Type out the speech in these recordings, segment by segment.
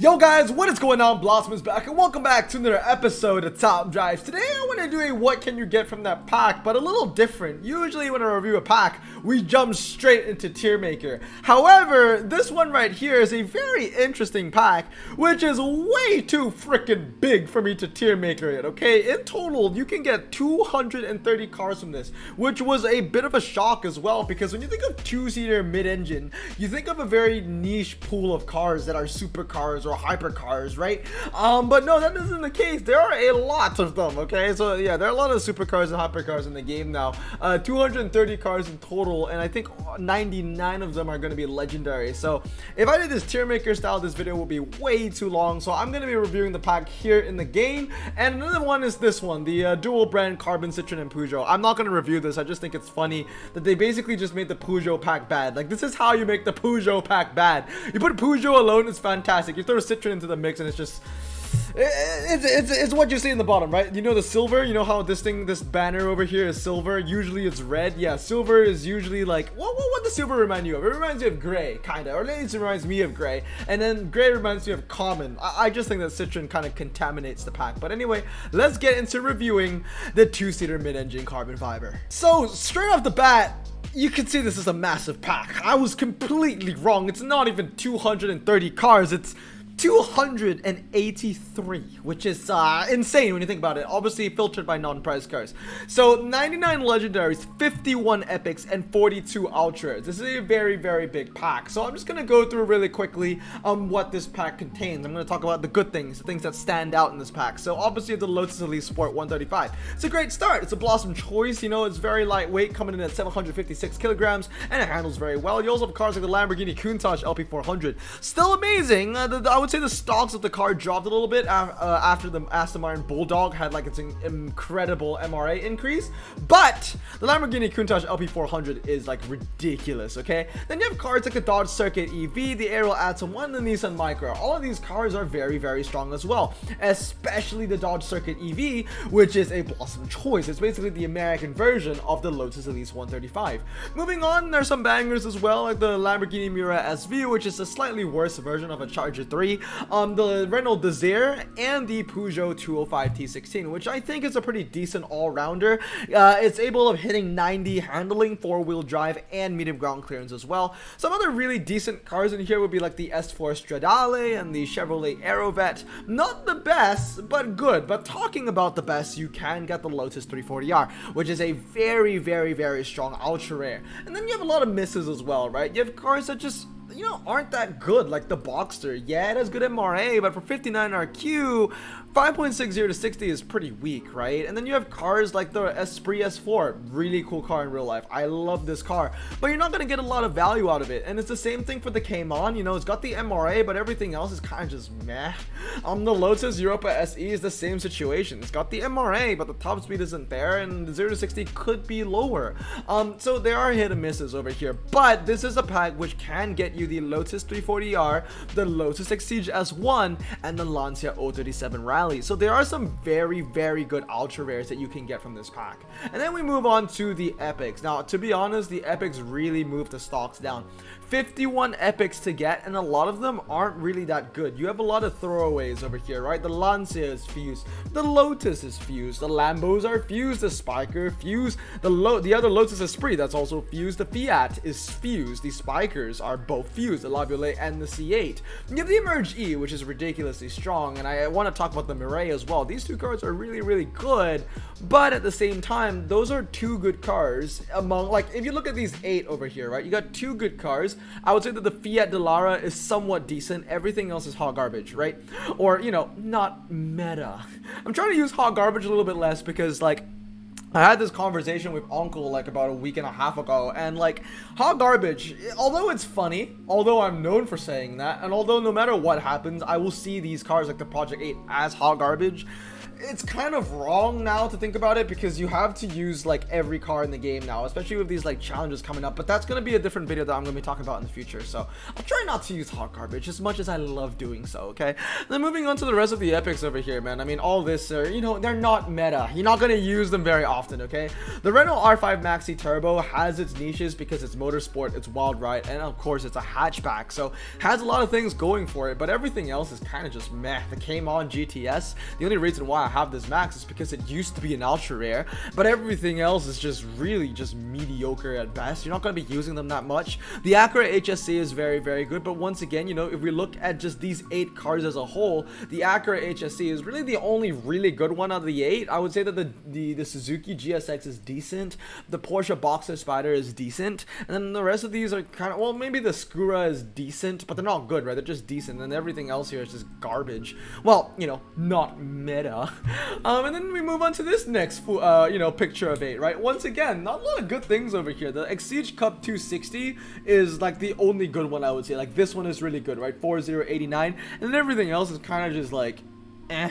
Yo guys, what is going on? Blossom is back and welcome back to another episode of Top Drives. Today I want to do a what can you get from that pack, but a little different. Usually when I review a pack, we jump straight into tier maker. However, this one right here is a very interesting pack, which is way too freaking big for me to tier maker it, okay? In total, you can get 230 cars from this, which was a bit of a shock as well, because when you think of two-seater mid-engine, you think of a very niche pool of cars that are supercars or hypercars, right? But no, that isn't the case. There are a lot of them, okay? So yeah, there are a lot of supercars and hypercars in the game now. 230 cars in total, and I think 99 of them are going to be legendary. So if I did this tier maker style, this video will be way too long. So I'm going to be reviewing the pack here in the game. And another one is this one, the dual brand Carbon, Citroen, and Peugeot. I'm not going to review this. I just think it's funny that they basically just made the Peugeot pack bad. Like, this is how you make the Peugeot pack bad. You put Peugeot alone, it's fantastic. You throw Citroen into the mix and it's just it's what you see in the bottom, right? You know the silver, you know how this banner over here is silver, usually it's red. Yeah, silver is usually like what does silver remind you of? It reminds you of gray, kind of, or at least it reminds me of gray, and then gray reminds me of common. I just think that Citroen kind of contaminates the pack. But anyway, let's get into reviewing the two-seater mid-engine carbon fiber. So straight off the bat, you can see this is a massive pack. I was completely wrong. It's not even 230 cars, it's 283, which is insane when you think about it. Obviously filtered by non-prize cars. So 99 legendaries, 51 epics, and 42 ultras. This is a very, very big pack. So I'm just gonna go through really quickly what this pack contains. I'm gonna talk about the good things, the things that stand out in this pack. So obviously the Lotus Elite Sport 135. It's a great start. It's a Blossom choice. You know, it's very lightweight, coming in at 756 kilograms, and it handles very well. You also have cars like the Lamborghini Countach LP400. Still amazing. I would say the stocks of the car dropped a little bit after the Aston Martin Bulldog had like its incredible MRA increase, but the Lamborghini Countach LP400 is like ridiculous, okay? Then you have cars like the Dodge Circuit EV, the Aerial Atom 1, and the Nissan Micra. All of these cars are very, very strong as well, especially the Dodge Circuit EV, which is a Blossom choice. It's basically the American version of the Lotus Elise 135. Moving on, there's some bangers as well, like the Lamborghini Miura SV, which is a slightly worse version of a Charger 3. The Renault Desire, and the Peugeot 205 T16, which I think is a pretty decent all-rounder. It's able of hitting 90 handling, four-wheel drive, and medium ground clearance as well. Some other really decent cars in here would be like the S4 Stradale and the Chevrolet Aerovet. Not the best, but good. But talking about the best, you can get the Lotus 340R, which is a very, very, very strong ultra rare. And then you have a lot of misses as well, right? You have cars that just, you know, aren't that good, like the Boxster. Yeah, it has good MRA, but for 59 RQ, 5.60 to 60 is pretty weak, right? And then you have cars like the Esprit S4, really cool car in real life. I love this car, but you're not going to get a lot of value out of it. And it's the same thing for the Cayman, you know, it's got the MRA, but everything else is kind of just meh. The Lotus Europa SE is the same situation. It's got the MRA, but the top speed isn't there, and the 0 to 60 could be lower. So there are hit and misses over here, but this is a pack which can get you the Lotus 340R, the Lotus Exige S1, and the Lancia 037 Rally. So there are some very, very good ultra rares that you can get from this pack. And then we move on to the epics. Now, to be honest, the epics really move the stocks down. 51 epics to get, and a lot of them aren't really that good. You have a lot of throwaways over here, right? The Lancia is fused, the Lotus is fused, the Lambos are fused, the Spiker fused, the other Lotus Esprit that's also fused, the Fiat is fused, the Spikers are both fused, the Laboulé and the C8. You have the Emerge E, which is ridiculously strong, and I want to talk about the Mirai as well. These two cars are really, really good, but at the same time, those are two good cars among, like, if you look at these 8 over here, right? You got two good cars. I would say that the Fiat Dallara is somewhat decent. Everything else is hot garbage, right? Or, you know, not meta. I'm trying to use hot garbage a little bit less because, like, I had this conversation with Uncle like about a week and a half ago, and like, hot garbage, although it's funny, although I'm known for saying that, and although no matter what happens, I will see these cars like the Project 8 as hot garbage, it's kind of wrong now to think about it, because you have to use like every car in the game now, especially with these like challenges coming up. But that's going to be a different video that I'm going to be talking about in the future, so I'll try not to use hot garbage as much as I love doing so. Okay, then moving on to the rest of the epics over here, man. I mean, all this are, you know, they're not meta. You're not going to use them very often. Okay, the Renault R5 Maxi Turbo has its niches because it's motorsport, it's wild ride, and of course it's a hatchback, so has a lot of things going for it, but everything else is kind of just meh. The Cayman GTS, the only reason why I have this max is because it used to be an ultra rare, but everything else is just really just mediocre at best. You're not going to be using them that much. The Acura HSC is very, very good, but once again, you know, if we look at just these 8 cars as a whole, the Acura HSC is really the only really good one out of the 8. I would say that the Suzuki GSX is decent, the Porsche Boxer Spider is decent, and then the rest of these are kind of, well, maybe the Skura is decent, but they're not good, right? They're just decent, and everything else here is just garbage. Well, you know, not meta. And then we move on to this next you know, picture of 8, right? Once again, not a lot of good things over here. The Exige Cup 260 is like the only good one, I would say. Like, this one is really good, right? 4089, and then everything else is kind of just like eh.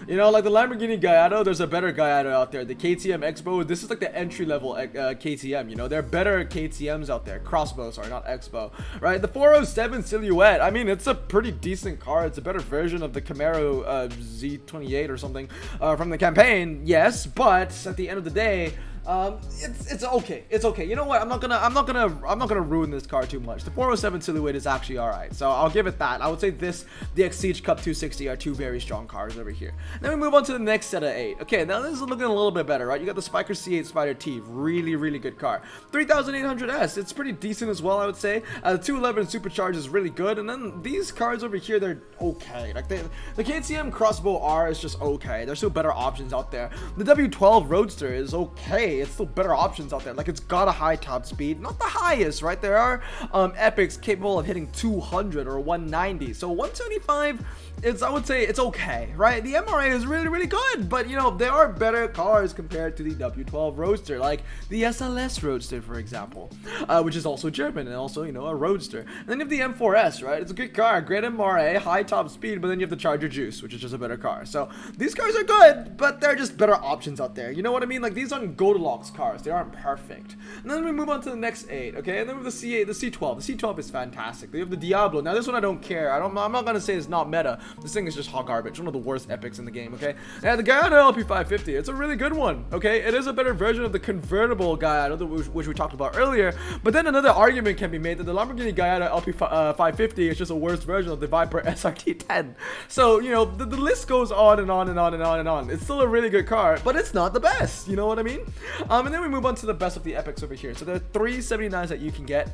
You know, like the Lamborghini Gallardo, there's a better Gallardo out there. The KTM Expo, this is like the entry-level KTM, you know. There are better KTMs out there. Crossbow, sorry, not Expo, right? The 407 Silhouette, I mean, it's a pretty decent car. It's a better version of the Camaro Z28 or something from the campaign, yes, but at the end of the day, it's okay. It's okay. You know what? I'm not gonna ruin this car too much. The 407 Silhouette is actually all right, so I'll give it that. I would say the Exige Cup 260 are 2 very strong cars over here. Then we move on to the next set of 8. Okay, now this is looking a little bit better, right? You got the Spiker C8 Spider T, really, really good car. 3800S, it's pretty decent as well, I would say. The 211 Supercharged is really good, and then these cars over here, they're okay. Like the KTM Crossbow R is just okay. There's still better options out there. The W12 Roadster is okay. It's still better options out there. Like, it's got a high top speed, not the highest, right? There are epics capable of hitting 200 or 190, so 175 is, I would say, it's okay, right? The MRA is really, really good, but you know, there are better cars compared to the W12 Roadster, like the SLS Roadster, for example, which is also German and also, you know, a Roadster. And then you have the M4S, right? It's a good car, great MRA, high top speed, but then you have the Charger Juice, which is just a better car. So these cars are good, but they're just better options out there. You know what I mean? Like, these aren't Goldilocks cars. They aren't perfect. And then we move on to the next 8, okay? And then with the C8, the C12. The C12 is fantastic. They have the Diablo. Now, this one I don't care. I'm not gonna say it's not meta. This thing is just hot garbage. One of the worst epics in the game, okay? And the Gallardo LP550. It's a really good one, okay? It is a better version of the convertible Gallardo, which we talked about earlier. But then another argument can be made that the Lamborghini Gallardo LP550 is just a worse version of the Viper SRT10. So, you know, the list goes on and on and on and on and on. It's still a really good car, but it's not the best. You know what I mean? And then we move on to the best of the epics over here. So there are 3 79s that you can get.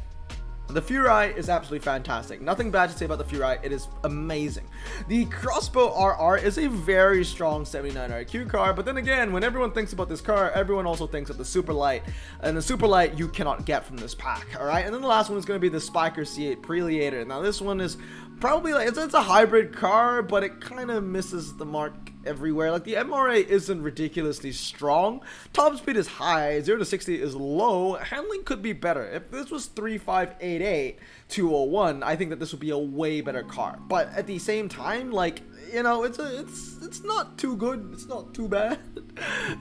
The Furai is absolutely fantastic. Nothing bad to say about the Furai. It is amazing. The Crossbow RR is a very strong 79 IQ car, but then again, when everyone thinks about this car, everyone also thinks of the Superlight, and the Superlight you cannot get from this pack, alright? And then the last one is going to be the Spiker C8 Preleator. Now this one is probably like, it's a hybrid car, but it kind of misses the mark everywhere. Like, the MRA isn't ridiculously strong, top speed is high, 0 to 60 is low, handling could be better. If this was 3588 201, I think that this would be a way better car, but at the same time, like, you know, it's not too good, it's not too bad.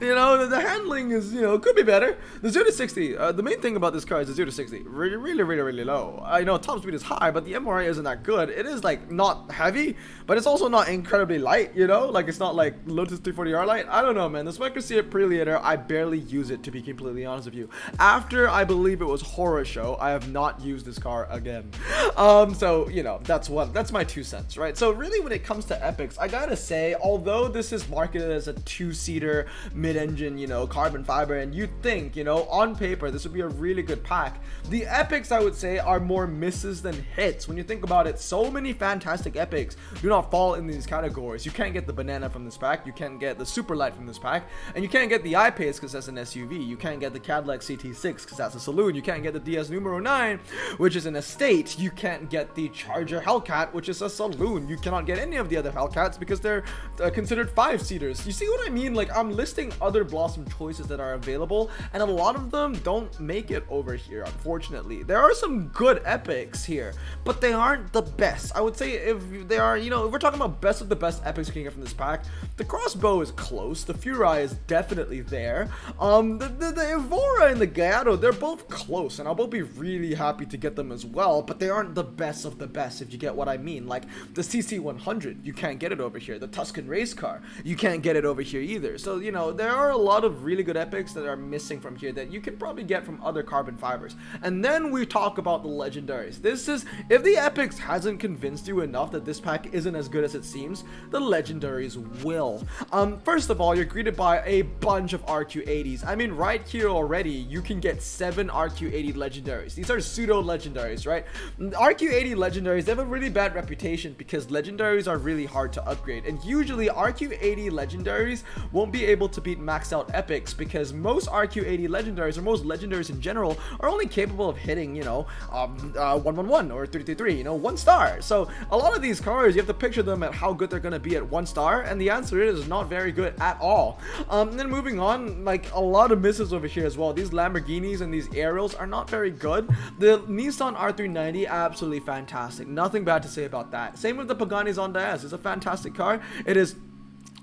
You know, the handling is, you know, could be better. The 0 to 60, the main thing about this car is the 0 to 60 really low. I know top speed is high, but the MRA isn't that good. It is like not heavy, but it's also not incredibly light, you know, like it's not like Lotus 340R light. I don't know, man. The Spiker C8 Preleator, I barely use it, to be completely honest with you. After, I believe it was Horror Show, I have not used this car again. So, you know, that's my 2 cents, right? So really, when it comes to epics, I gotta say, although this is marketed as a 2-seater mid-engine, you know, carbon fiber, and you'd think, you know, on paper this would be a really good pack, the epics, I would say, are more misses than hits. When you think about it, so many fantastic epics do not fall in these categories. You can't get the Banana from this pack, you can't get the Superlight from this pack, and you can't get the I-Pace because that's an SUV, you can't get the Cadillac CT6 because that's a saloon, you can't get the DS Numero 9, which is an estate, you can't get the Charger Hellcat, which is a saloon, you cannot get any of the other Hellcats because they're considered 5-seaters. You see what I mean? Like, I'm listing other Blossom choices that are available, and a lot of them don't make it over here, unfortunately. There are some good epics here, but they aren't the best. I would say if they are, you know, if we're talking about best of the best epics you can get from this pack, The crossbow is close. The Furai is definitely there. The Evora and the Gallardo, they're both close, and I'll both be really happy to get them as well, but they aren't the best of the best, if you get what I mean. Like, the CC100, you can't get it over here. The Tuscan race car, you can't get it over here either. So, you know, there are a lot of really good epics that are missing from here that you can probably get from other carbon fibers. And then we talk about the legendaries. This is, if the epics hasn't convinced you enough that this pack isn't as good as it seems, the legendaries will. First of all, you're greeted by a bunch of RQ80s. I mean, right here already, you can get 7 RQ80 legendaries. These are pseudo legendaries, right? RQ80 legendaries, they have a really bad reputation because legendaries are really hard to upgrade, and usually RQ80 legendaries won't be able to beat maxed out epics because most RQ80 legendaries, or most legendaries in general, are only capable of hitting, you know, 111 or 333, you know, 1 star. So a lot of these cars, you have to picture them at how good they're going to be at 1 star, and the answer is not very good at all. And then moving on, like, a lot of misses over here as well. These Lamborghinis and these Ariels are not very good. The Nissan R390, absolutely fantastic. Nothing bad to say about that. Same with the Pagani Zonda S. It's a fantastic car. It is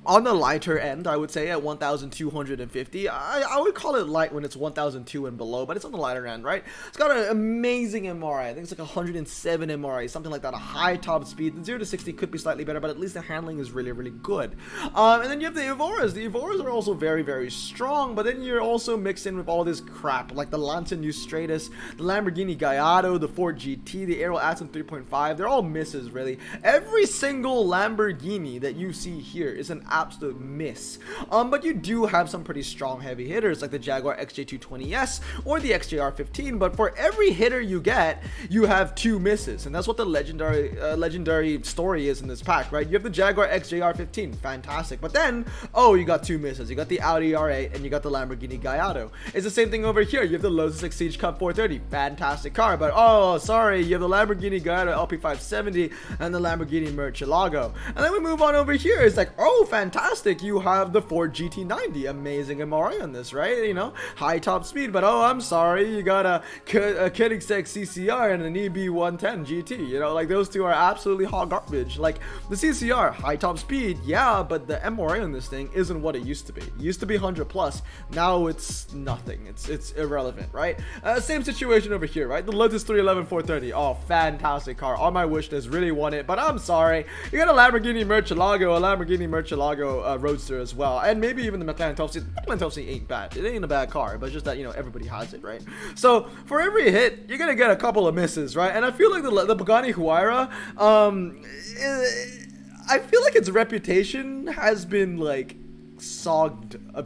on the lighter end, I would say, at 1,250. I would call it light when it's 1,002 and below, but it's on the lighter end, right? It's got an amazing MRI. I think it's like 107 MRI, something like that. A high top speed. The 0 to 60 could be slightly better, but at least the handling is really, really good. And then you have the Evoras. The Evoras are also very, very strong, but then you're also mixed in with all this crap, like the Lanta Stratus, the Lamborghini Gallardo, the Ford GT, the Aero Atom 3.5. They're all misses, really. Every single Lamborghini that you see here is an absolute miss. But you do have some pretty strong heavy hitters like the Jaguar XJ220S or the XJR15, but for every hitter you get, you have 2 misses, and that's what the legendary story is in this pack, right? You have the Jaguar XJR15, fantastic, but then, oh, you got 2 misses. You got the Audi R8 and you got the Lamborghini Gallardo. It's the same thing over here. You have the Lotus Exige Cup 430, fantastic car, but oh, sorry, you have the Lamborghini Gallardo LP570 and the Lamborghini Murcielago. And then we move on over here. It's like, oh, fantastic, you have the Ford GT90, amazing MRI on this, right? You know, high top speed, but oh, I'm sorry, you got a Koenigsegg CCR and an EB110 GT, you know, like those two are absolutely hot garbage. Like the CCR, high top speed, yeah, but the MRI on this thing isn't what it used to be. It used to be 100 plus, now it's nothing, it's irrelevant, right? Same situation over here, right? The Lotus 311 430, oh, fantastic car, on my wish list, really want it, but I'm sorry, you got a Lamborghini Murcielago Roadster as well, and maybe even the McLaren 12C. The McLaren 12C ain't bad. It ain't a bad car, but just that, you know, everybody has it, right? So for every hit, you're gonna get a couple of misses, right? And I feel like the Pagani Huayra, I feel like its reputation has been like soaked a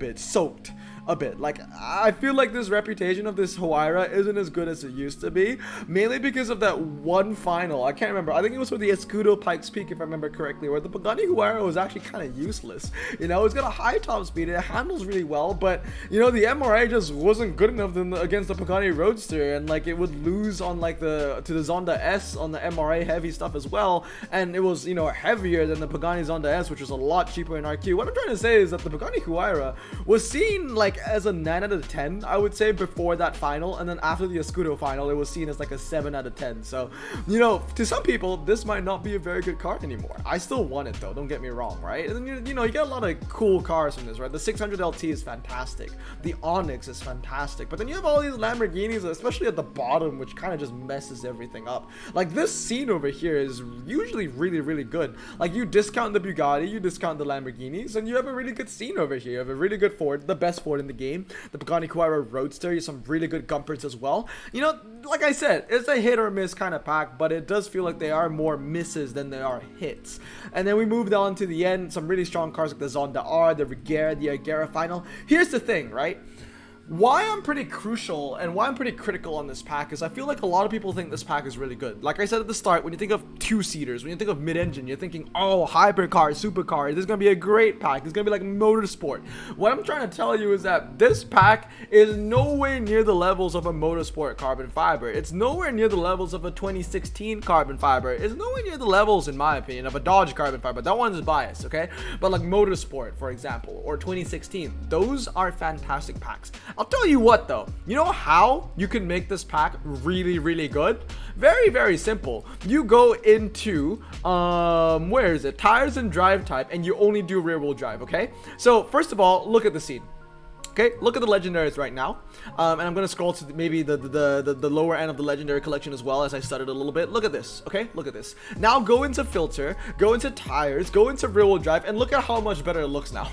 bit. Like, I feel like this reputation of this Huayra isn't as good as it used to be, mainly because of that one final. I can't remember. I think it was for the Escudo Pikes Peak, if I remember correctly, where the Pagani Huayra was actually kind of useless. You know, it's got a high top speed, it handles really well, but, you know, the MRA just wasn't good enough against the Pagani Roadster, and, like, it would lose on, like, to the Zonda S on the MRA heavy stuff as well, and it was, you know, heavier than the Pagani Zonda S, which was a lot cheaper in RQ. What I'm trying to say is that the Pagani Huayra was seen, like, as a 9 out of 10, I would say, before that final, and then after the Escudo final, it was seen as like a 7 out of 10. So, you know, to some people, this might not be a very good car anymore. I still want it though, don't get me wrong, right? And then, you know, you get a lot of cool cars from this, right? The 600 LT is fantastic. The Onyx is fantastic. But then you have all these Lamborghinis, especially at the bottom, which kind of just messes everything up. Like, this scene over here is usually really, really good. Like, you discount the Bugatti, you discount the Lamborghinis, and you have a really good scene over here. You have a really good Ford, the best Ford in the game. The Pagani Huayra Roadster, you have some really good gumpers as well. You know, like I said, it's a hit or miss kind of pack, but it does feel like they are more misses than they are hits. And then we moved on to the end, some really strong cars like the Zonda R, the Regera, the Agera final. Here's the thing, right? Why I'm pretty crucial and why I'm pretty critical on this pack is I feel like a lot of people think this pack is really good. Like I said at the start, when you think of 2-seaters, when you think of mid-engine, you're thinking, oh, hypercar, supercar, this is going to be a great pack. It's going to be like motorsport. What I'm trying to tell you is that this pack is nowhere near the levels of a motorsport carbon fiber. It's nowhere near the levels of a 2016 carbon fiber. It's nowhere near the levels, in my opinion, of a Dodge carbon fiber. That one is biased, okay? But like motorsport, for example, or 2016, those are fantastic packs. I'll tell you what though, you know how you can make this pack really, really good? Very, very simple. You go into, where is it? Tires and drive type, and you only do rear wheel drive, okay? So first of all, look at the scene. Okay, look at the legendaries right now, and I'm gonna scroll to maybe the lower end of the legendary collection as well as I started a little bit. Look at this, okay? Look at this. Now go into filter, go into tires, go into rear wheel drive, and look at how much better it looks now.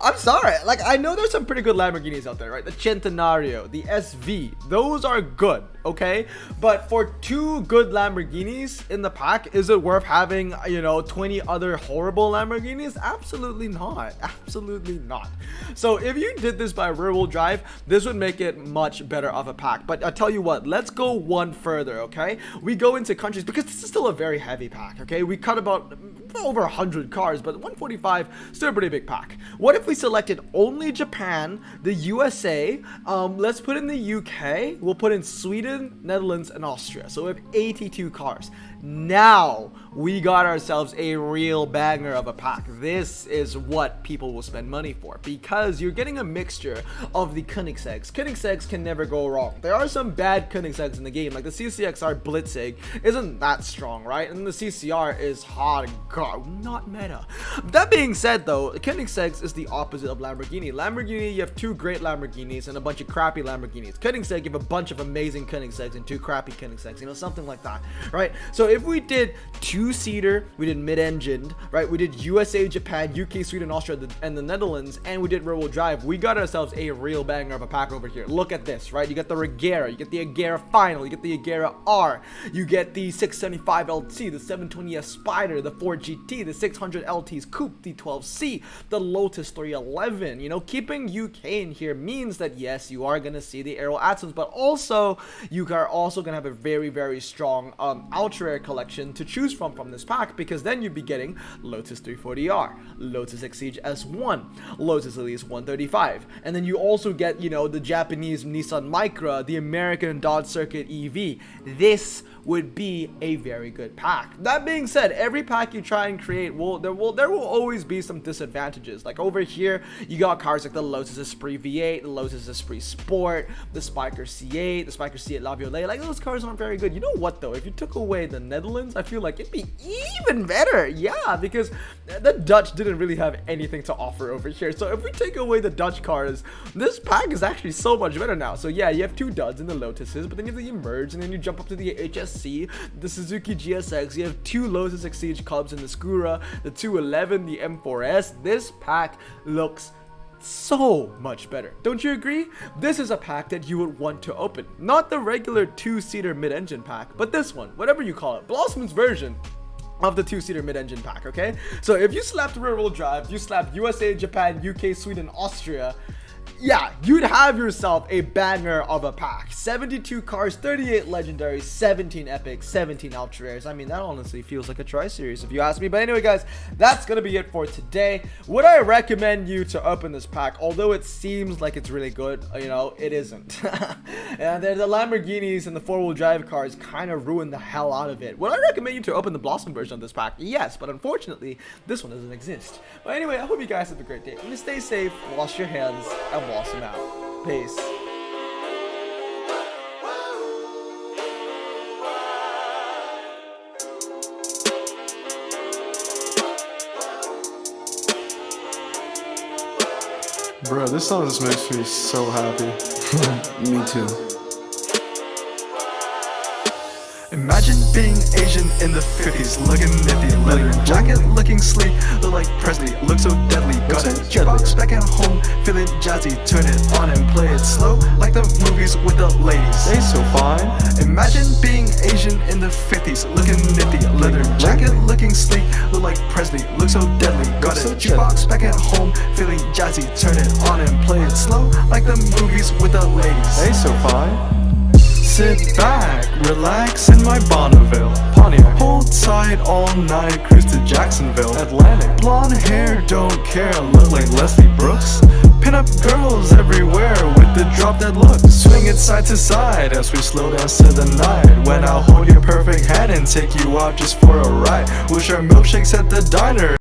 I'm sorry, like, I know there's some pretty good Lamborghinis out there, right? The Centenario, the SV, those are good, okay? But for 2 good Lamborghinis in the pack, is it worth having, you know, 20 other horrible Lamborghinis? Absolutely not. Absolutely not. So if you did this by rear wheel drive, this would make it much better of a pack. But I tell you what, let's go one further, okay? We go into countries, because this is still a very heavy pack, okay? We cut about over 100 cars, but 145, still a pretty big pack. What if we selected only Japan, the USA, let's put in the UK, we'll put in Sweden, Netherlands, and Austria. So we have 82 cars. Now we got ourselves a real banger of a pack. This is what people will spend money for, because you're getting a mixture of the Koenigsegg's. Koenigsegg's can never go wrong. There are some bad Koenigsegg's in the game, like the CCXR Blitzig isn't that strong, right? And the CCR is hard, God, not meta. That being said though, Koenigsegg's is the opposite of Lamborghini. Lamborghini, you have 2 great Lamborghinis and a bunch of crappy Lamborghinis. Koenigsegg, you have a bunch of amazing Koenigsegg's and 2 crappy Koenigsegg's, you know, something like that, right? So if we did 2-seater, we did mid-engined, right? We did USA, Japan, UK, Sweden, Austria, and the Netherlands, and we did rear-wheel drive. We got ourselves a real banger of a pack over here. Look at this, right? You get the Regera, you get the Agera Final, you get the Agera R, you get the 675 LT, the 720S Spider, the 4GT, the 600 LT's Coupe, the 12C, the Lotus 311. You know, keeping UK in here means that yes, you are gonna see the Aero Atoms, but also you are also gonna have a very, very strong ultra rare collection to choose from this pack, because then you'd be getting Lotus 340R, Lotus Exige S1, Lotus Elise 135, and then you also get, you know, the Japanese Nissan Micra, the American Dodge Circuit EV. This would be a very good pack. That being said, every pack you try and create there will always be some disadvantages. Like over here, you got cars like the Lotus Esprit V8, the Lotus Esprit Sport, the Spiker C8, the Spiker C8 La Violette. Like, those cars aren't very good. You know what though? If you took away the Netherlands, I feel like it'd be even better. Yeah, because the Dutch didn't really have anything to offer over here. So if we take away the Dutch cars, this pack is actually so much better now. So yeah, you have 2 duds in the Lotuses, but then you have the Emerge, and then you jump up to the HSC, the Suzuki GSX, you have 2 Lotus Exige Cubs in the Skura, the 211, the M4S. This pack looks so much better. Don't you agree? This is a pack that you would want to open. Not the regular 2-seater mid-engine pack, but this one, whatever you call it, Blossom's version of the 2-seater mid-engine pack, okay? So if you slapped rear-wheel drive, you slapped USA, Japan, UK, Sweden, Austria, yeah, you'd have yourself a banger of a pack. 72 cars, 38 legendaries, 17 epics, 17 ultra rares. I mean, that honestly feels like a tri-series if you ask me. But anyway, guys, that's gonna be it for today. Would I recommend you to open this pack? Although it seems like it's really good, you know, it isn't. And the Lamborghinis and the 4-wheel drive cars kind of ruin the hell out of it. Would I recommend you to open the Blossom version of this pack? Yes, but unfortunately, this one doesn't exist. But anyway, I hope you guys have a great day. And stay safe, wash your hands, and Blossom out. Peace. Bro, this song just makes me so happy. Me too. Imagine being Asian in the 50s, looking nifty, leather jacket, looking sleek, look like Presley, look so deadly. Got a jukebox back at home, feeling jazzy, turn it on and play it slow, like the movies with the ladies. They so fine. Imagine being Asian in the 50s, looking nifty, leather jacket, looking sleek, look like Presley, look so deadly. Got a jukebox back at home, feeling jazzy, turn it on and play it slow, like the movies with the ladies. They so fine. Sit back, relax in my Bonneville Pontiac. Hold tight all night, cruise to Jacksonville Atlantic. Blonde hair, don't care, look like Leslie Brooks. Pin up girls everywhere with the drop dead look. Swing it side to side as we slow dance to the night. When I'll hold your perfect hand and take you out just for a ride. We'll share milkshakes at the diner.